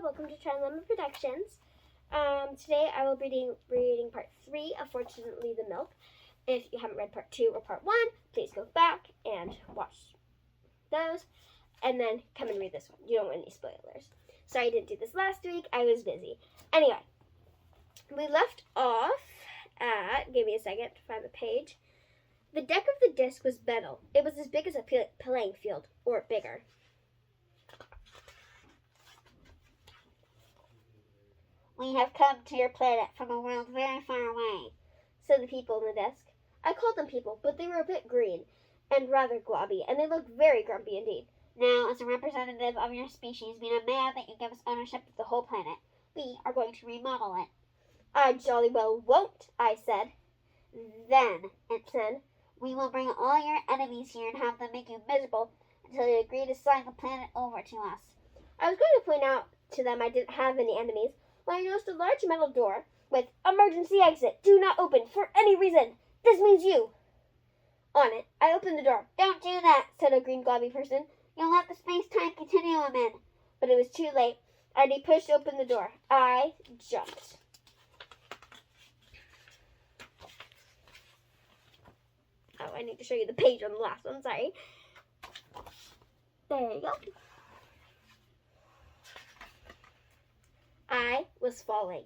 welcome to Try Lemon Productions. Today I will be reading part 3 of Fortunately the Milk. If you haven't read part 2 or part 1, please go back and watch those, and then come and read this one. You don't want any spoilers. Sorry I didn't do this last week, I was busy. Anyway, we left off at, give me a second to find the page. The deck of the disc was metal. It was as big as a playing field, or bigger. We have come to your planet from a world very far away, said the people on the desk. I called them people, but they were a bit green and rather globby, and they looked very grumpy indeed. Now, as a representative of your species, we demand that you give us ownership of the whole planet. We are going to remodel it. I jolly well won't, I said. Then, it said, we will bring all your enemies here and have them make you miserable until you agree to sign the planet over to us. I was going to point out to them I didn't have any enemies, when I noticed a large metal door with emergency exit, do not open for any reason. This means you. On it, I opened the door. Don't do that, said a green globby person. You'll let the space-time continuum in. But it was too late. I already pushed open the door. I jumped. Oh, I need to show you the page on the last one, sorry. There you go. I was falling.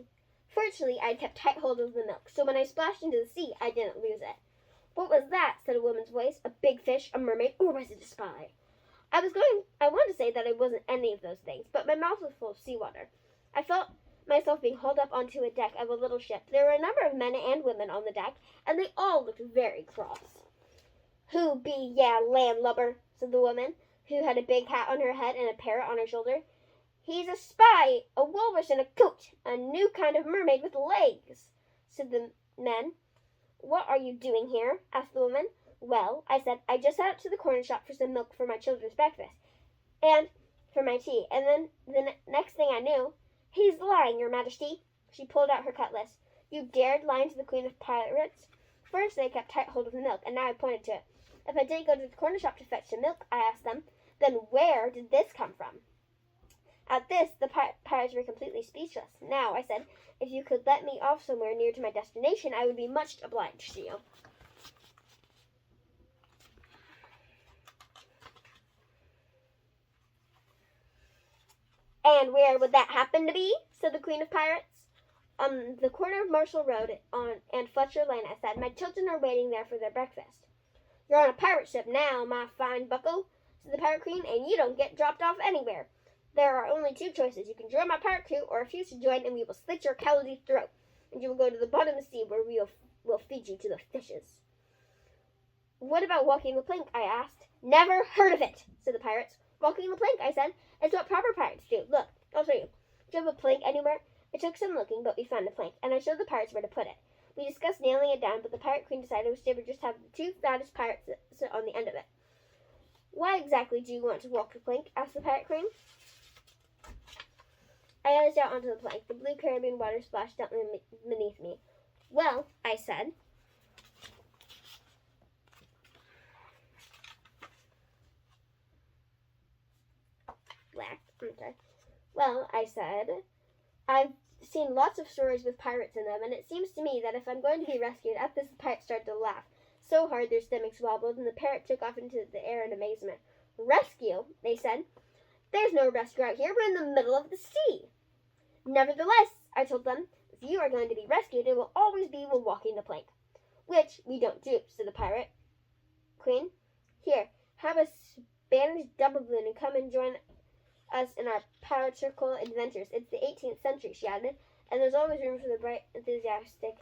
Fortunately, I kept tight hold of the milk, so when I splashed into the sea, I didn't lose it. What was that? Said a woman's voice. A big fish, a mermaid, or was it a spy? I wanted to say that it wasn't any of those things, but my mouth was full of seawater. I felt myself being hauled up onto a deck of a little ship. There were a number of men and women on the deck, and they all looked very cross. Who be ya, landlubber, said the woman, who had a big hat on her head and a parrot on her shoulder. He's a spy, a walrus in a coat, a new kind of mermaid with legs, said the men. What are you doing here? Asked the woman. Well, I said, I just out to the corner shop for some milk for my children's breakfast, and for my tea, and then the next thing I knew, he's lying, your majesty. She pulled out her cutlass. You dared lie to the queen of pirates? First they kept tight hold of the milk, and now I pointed to it. If I didn't go to the corner shop to fetch some milk, I asked them, then where did this come from? At this, the pirates were completely speechless. Now, I said, if you could let me off somewhere near to my destination, I would be much obliged to you. And where would that happen to be? Said the Queen of Pirates. On the corner of Marshall Road and Fletcher Lane, I said. My children are waiting there for their breakfast. You're on a pirate ship now, my fine bucko, said the Pirate Queen, and you don't get dropped off anywhere. There are only two choices. You can join my pirate crew, or refuse to join, and we will slit your cowardly throat, and you will go to the bottom of the sea, where we will feed you to the fishes. What about walking the plank? I asked. Never heard of it, said the pirates. Walking the plank, I said, is what proper pirates do. Look, I'll show you. Do you have a plank anywhere? It took some looking, but we found a plank, and I showed the pirates where to put it. We discussed nailing it down, but the Pirate Queen decided she would just have the two fattest pirates sit on the end of it. Why exactly do you want to walk the plank? Asked the Pirate Queen. I edged out onto the plank. The blue Caribbean water splashed down beneath me. Well, I said. Well, I said, I've seen lots of stories with pirates in them, and it seems to me that if I'm going to be rescued, at this the pirates started to laugh so hard their stomachs wobbled, and the parrot took off into the air in amazement. Rescue? They said. There's no rescue out here. We're in the middle of the sea. Nevertheless, I told them, if you are going to be rescued, it will always be when walking the plank. Which we don't do, said the Pirate Queen. Here, have a Spanish double balloon and come and join us in our pirate circle adventures. It's the 18th century, she added, and there's always room for the bright, enthusiastic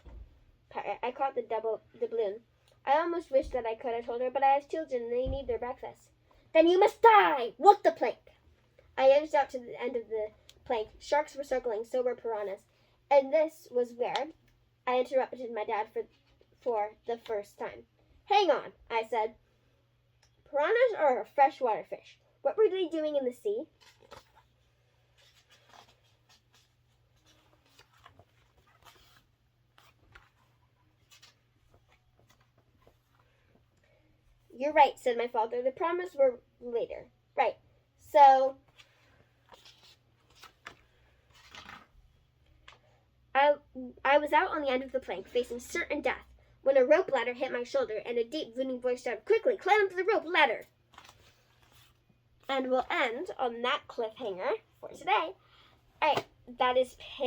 pirate. I caught the balloon. I almost wish that I could, I told her, but I have children and they need their breakfast. Then you must die! Walk the plank! I edged out to the end of the plank. Sharks were circling, so were piranhas. And this was where I interrupted my dad for the first time. Hang on, I said. Piranhas are a freshwater fish. What were they doing in the sea? You're right, said my father. The piranhas were later. Right. So I was out on the end of the plank, facing certain death, when a rope ladder hit my shoulder, and a deep, booming voice shouted, "Quickly, climb up the rope ladder!" And we'll end on that cliffhanger for today. All right, that is page...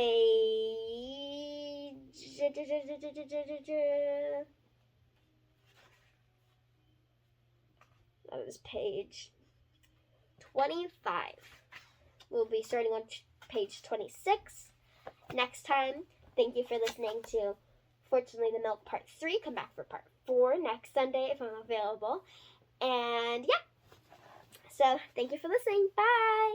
That is page 25. We'll be starting on page 26 next time. Thank you for listening to Fortunately the Milk Part 3. Come back for Part 4 next Sunday if I'm available. And yeah. So, thank you for listening. Bye!